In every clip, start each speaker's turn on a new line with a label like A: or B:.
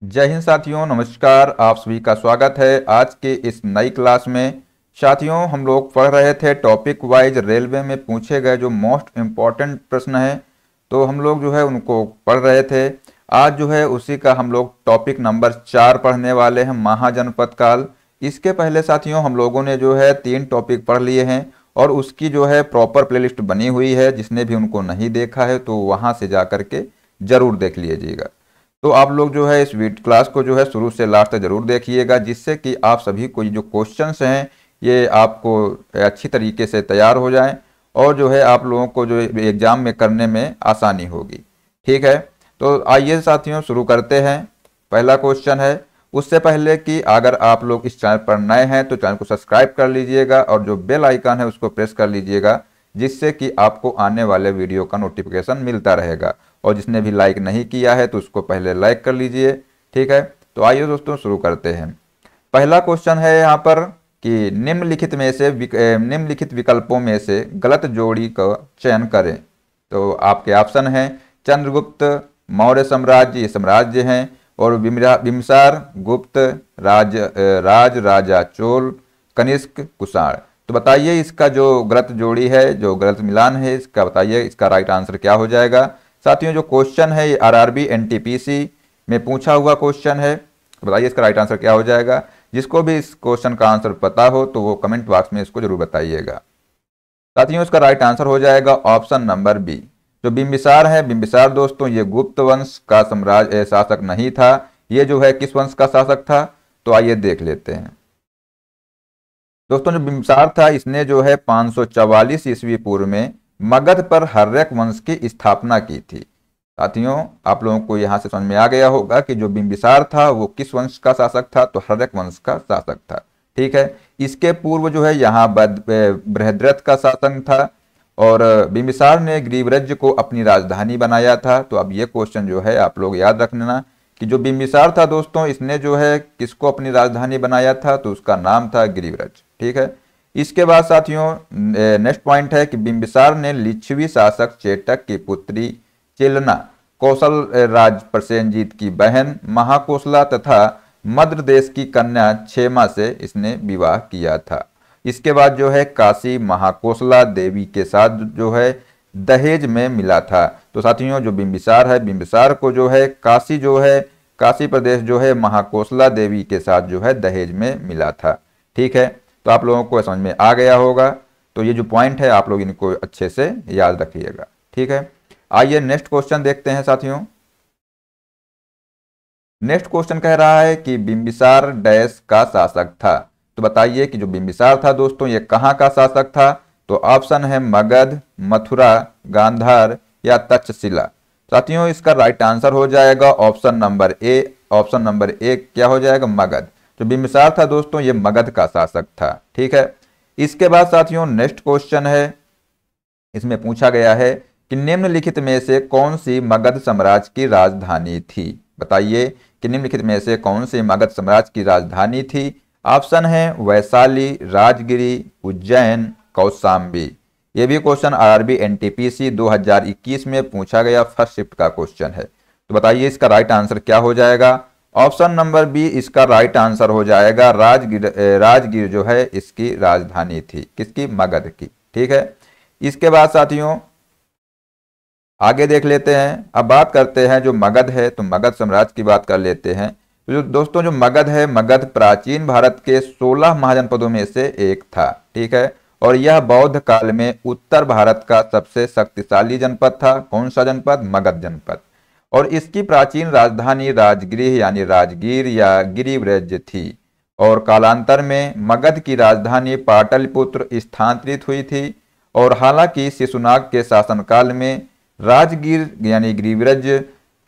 A: जय हिंद साथियों, नमस्कार। आप सभी का स्वागत है आज के इस नई क्लास में। साथियों, हम लोग पढ़ रहे थे टॉपिक वाइज रेलवे में पूछे गए जो मोस्ट इम्पॉर्टेंट प्रश्न हैं, तो हम लोग जो है उनको पढ़ रहे थे। आज जो है उसी का हम लोग टॉपिक नंबर 4 पढ़ने वाले हैं, महाजनपद काल। इसके पहले साथियों हम लोगों ने जो है 3 टॉपिक पढ़ लिए हैं और उसकी जो है प्रॉपर प्लेलिस्ट बनी हुई है। जिसने भी उनको नहीं देखा है तो वहाँ से जा करके ज़रूर देख लीजिएगा। तो आप लोग जो है इस वीडियो क्लास को जो है शुरू से लास्ट तक जरूर देखिएगा, जिससे कि आप सभी को ये जो क्वेश्चंस हैं ये आपको अच्छी तरीके से तैयार हो जाएं और जो है आप लोगों को जो एग्जाम में करने में आसानी होगी। ठीक है, तो आइए साथियों शुरू करते हैं। पहला क्वेश्चन है, उससे पहले कि अगर आप लोग इस चैनल पर नए हैं तो चैनल को सब्सक्राइब कर लीजिएगा और जो बेल आइकन है उसको प्रेस कर लीजिएगा, जिससे कि आपको आने वाले वीडियो का नोटिफिकेशन मिलता रहेगा। और जिसने भी लाइक नहीं किया है तो उसको पहले लाइक कर लीजिए। ठीक है, तो आइए दोस्तों शुरू करते हैं। पहला क्वेश्चन है यहाँ पर कि निम्नलिखित विकल्पों में से गलत जोड़ी का चयन करें। तो आपके ऑप्शन हैं चंद्रगुप्त, मौर्य साम्राज्य, ये साम्राज्य हैं, और बिम्बिसार गुप्त, राजा चोल, कनिष्क कुषाण। तो बताइए इसका जो गलत जोड़ी है, जो गलत मिलान है, इसका बताइए इसका राइट आंसर क्या हो जाएगा। साथियों, जो क्वेश्चन है ये आरआरबी एनटीपीसी में पूछा हुआ क्वेश्चन है। तो बताइए इसका राइट आंसर क्या हो जाएगा। जिसको भी इस क्वेश्चन का आंसर पता हो तो वो कमेंट बॉक्स में इसको जरूर बताइएगा। साथियों, इसका राइट आंसर हो जाएगा ऑप्शन नंबर बी। जो बिम्बिसार है, बिम्बिसार दोस्तों ये गुप्त वंश का शासक नहीं था। ये जो है किस वंश का शासक था, तो आइए देख लेते हैं। दोस्तों, जो बिम्बिसार था इसने जो है 544 ईस्वी पूर्व में मगध पर हर्यक वंश की स्थापना की थी। साथियों, आप लोगों को यहाँ से समझ में आ गया होगा कि जो बिम्बिसार था वो किस वंश का शासक था, तो हर्यक वंश का शासक था। ठीक है, इसके पूर्व जो है यहाँ बृहद्रथ का शासन था और बिम्बिसार ने गिरिव्रज को अपनी राजधानी बनाया था। तो अब ये क्वेश्चन जो है आप लोग याद रखना कि जो बिम्बिसार था दोस्तों इसने जो है किसको अपनी राजधानी बनाया था, तो उसका नाम था गिरिव्रज। ठीक है, इसके बाद साथियों नेक्स्ट पॉइंट है कि बिम्बिसार ने लिच्छवी शासक चेटक की पुत्री चिलना, कौशल राज प्रसेनजीत की बहन महाकोसला तथा मद्र देश की कन्या क्षेमा से इसने विवाह किया था। इसके बाद जो है काशी महाकोसला देवी के साथ जो है दहेज में मिला था। तो साथियों, जो बिम्बिसार है, बिम्बिसार को जो है काशी प्रदेश जो है महाकोसला देवी के साथ जो है दहेज में मिला था। ठीक है, तो आप लोगों को समझ में आ गया होगा। तो ये जो पॉइंट है आप लोग इनको अच्छे से याद रखिएगा। ठीक है, आइए नेक्स्ट क्वेश्चन देखते हैं साथियों। नेक्स्ट क्वेश्चन कह रहा है कि बिम्बिसार डैश का शासक था। तो बताइए कि जो बिम्बिसार था दोस्तों ये कहाँ का शासक था। तो ऑप्शन है मगध, मथुरा, गांधार या तक्षशिला। साथियों, इसका राइट आंसर हो जाएगा option number A. Option number A क्या हो जाएगा, मगध। जो बिम्बिसार था दोस्तों ये मगध का शासक था। ठीक है, इसके बाद साथियों नेक्स्ट क्वेश्चन है, इसमें पूछा गया है कि निम्नलिखित में से कौन सी मगध साम्राज्य की राजधानी थी। बताइए कि निम्नलिखित में से कौन सी मगध साम्राज्य की राजधानी थी। ऑप्शन है वैशाली, राजगिरी, उज्जैन, कौशाम्बी। ये भी क्वेश्चन आरआरबी एनटीपीसी 2021 में पूछा गया फर्स्ट शिफ्ट का क्वेश्चन है। तो बताइए इसका राइट आंसर क्या हो जाएगा। ऑप्शन नंबर बी इसका राइट आंसर हो जाएगा राजगीर जो है इसकी राजधानी थी, किसकी, मगध की। ठीक है, इसके बाद साथियों आगे देख लेते हैं। अब बात करते हैं जो मगध है, तो मगध साम्राज्य की बात कर लेते हैं। तो जो दोस्तों जो मगध है, मगध प्राचीन भारत के 16 महाजनपदों में से एक था। ठीक है, और यह बौद्ध काल में उत्तर भारत का सबसे शक्तिशाली जनपद था। कौन सा जनपद, मगध जनपद। और इसकी प्राचीन राजधानी राजगृह यानी राजगीर या गिरिव्रज थी। और कालांतर में मगध की राजधानी पाटलिपुत्र स्थानांतरित हुई थी। और हालांकि शिशुनाग के शासनकाल में राजगीर यानी गिरिव्रज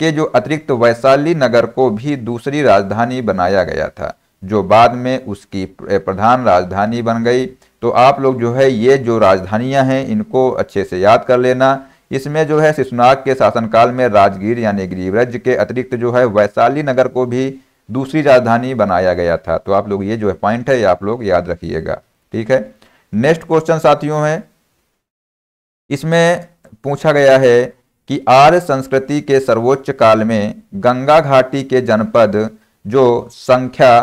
A: के जो अतिरिक्त वैशाली नगर को भी दूसरी राजधानी बनाया गया था, जो बाद में उसकी प्रधान राजधानी बन गई। तो आप लोग जो है ये जो राजधानियां हैं इनको अच्छे से याद कर लेना। इसमें जो है शिशुनाग के शासनकाल में राजगीर यानी गिरिव्रज के अतिरिक्त जो है वैशाली नगर को भी दूसरी राजधानी बनाया गया था। तो आप लोग ये जो है पॉइंट है ये आप लोग याद रखिएगा। ठीक है, नेक्स्ट क्वेश्चन साथियों है, इसमें पूछा गया है कि आर्य संस्कृति के सर्वोच्च काल में गंगा घाटी के जनपद जो संख्या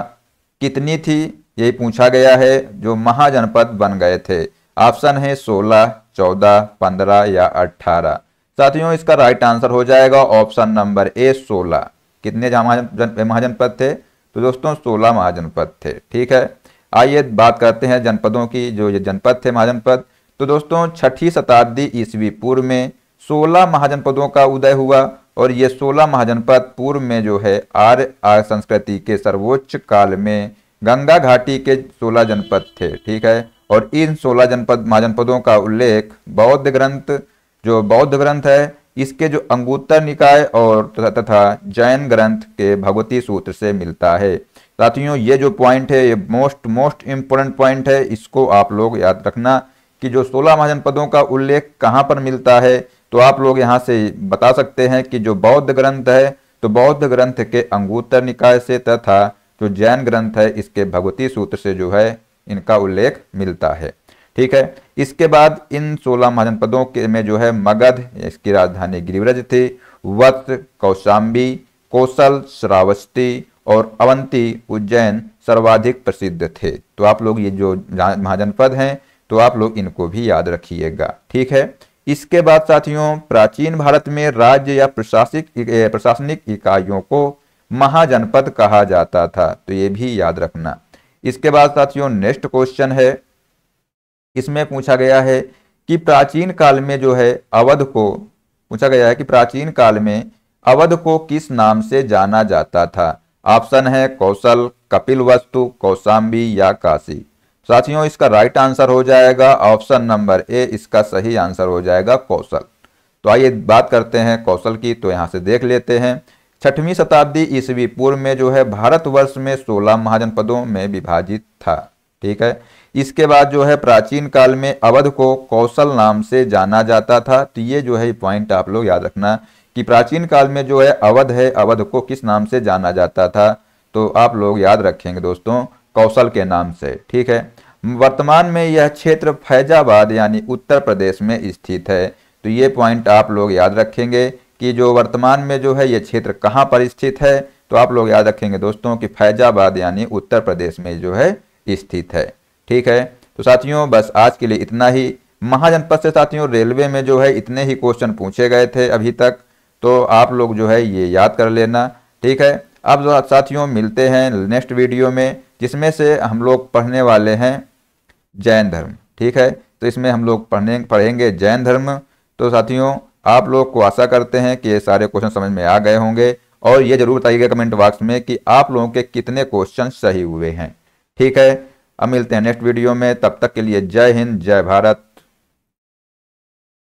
A: कितनी थी, यही पूछा गया है, जो महाजनपद बन गए थे। ऑप्शन है 16, 14, 15 या 18। साथियों इसका राइट आंसर हो जाएगा ऑप्शन नंबर ए 16। कितने महाजनपद थे? तो दोस्तों 16 महाजनपद थे। ठीक है, आइए बात करते हैं जनपदों की। जो ये जनपद थे महाजनपद, तो दोस्तों 6ठी शताब्दी ईस्वी पूर्व में 16 महाजनपदों का उदय हुआ और ये 16 महाजनपद पूर्व में जो है आर्य संस्कृति के सर्वोच्च काल में गंगा घाटी के 16 जनपद थे। ठीक है, और इन 16 महाजनपदों का उल्लेख बौद्ध ग्रंथ है, इसके जो अंगुत्तर निकाय और तथा जैन ग्रंथ के भगवती सूत्र से मिलता है। साथियों ये जो पॉइंट है ये मोस्ट इंपोर्टेंट पॉइंट है, इसको आप लोग याद रखना कि जो 16 महाजनपदों का उल्लेख कहाँ पर मिलता है। तो आप लोग यहाँ से बता सकते हैं कि जो बौद्ध ग्रंथ है तो बौद्ध ग्रंथ के अंगुत्तर निकाय से, तथा जो जैन ग्रंथ है इसके भगवती सूत्र से जो है इनका उल्लेख मिलता है। ठीक है, इसके बाद इन 16 महाजनपदों के में जो है मगध, इसकी राजधानी गिरिव्रज थी, वत्स, कौशाम्बी, कौशल, श्रावस्ती और अवंती, उज्जैन सर्वाधिक प्रसिद्ध थे। तो आप लोग ये जो महाजनपद हैं तो आप लोग इनको भी याद रखिएगा। ठीक है, इसके बाद साथियों प्राचीन भारत में राज्य या प्रशासनिक इकाइयों को महाजनपद कहा जाता था, तो ये भी याद रखना। इसके बाद साथियों नेक्स्ट क्वेश्चन है, इसमें पूछा गया है कि प्राचीन काल में जो है अवध को पूछा गया है कि प्राचीन काल में अवध को किस नाम से जाना जाता था। ऑप्शन है कौशल, कपिलवस्तु, कौशाम्बी या काशी। साथियों इसका राइट आंसर हो जाएगा ऑप्शन नंबर ए, इसका सही आंसर हो जाएगा कौशल। तो आइए बात करते हैं कौशल की, तो यहां से देख लेते हैं। 6वीं शताब्दी ईस्वी पूर्व में जो है भारतवर्ष में 16 महाजनपदों में विभाजित था। ठीक है, इसके बाद जो है प्राचीन काल में अवध को कौशल नाम से जाना जाता था। तो ये जो है पॉइंट आप लोग याद रखना कि प्राचीन काल में जो है अवध को किस नाम से जाना जाता था, तो आप लोग याद रखेंगे दोस्तों कौशल के नाम से। ठीक है, वर्तमान में यह क्षेत्र फैजाबाद यानी उत्तर प्रदेश में स्थित है। तो ये पॉइंट आप लोग याद रखेंगे कि जो वर्तमान में जो है ये क्षेत्र कहाँ पर स्थित है, तो आप लोग याद रखेंगे दोस्तों कि फैजाबाद यानी उत्तर प्रदेश में जो है स्थित है। ठीक है, तो साथियों बस आज के लिए इतना ही। महाजनपद से साथियों रेलवे में जो है इतने ही क्वेश्चन पूछे गए थे अभी तक, तो आप लोग जो है ये याद कर लेना। ठीक है, अब जो साथियों मिलते हैं नेक्स्ट वीडियो में, जिसमें से हम लोग पढ़ने वाले हैं जैन धर्म। ठीक है, तो इसमें हम लोग पढ़ेंगे जैन धर्म। तो साथियों आप लोग को आशा करते हैं कि ये सारे क्वेश्चन समझ में आ गए होंगे, और ये जरूर बताइएगा कमेंट बॉक्स में कि आप लोगों के कितने क्वेश्चन सही हुए हैं। ठीक है, अब मिलते हैं नेक्स्ट वीडियो में, तब तक के लिए जय हिंद, जय भारत।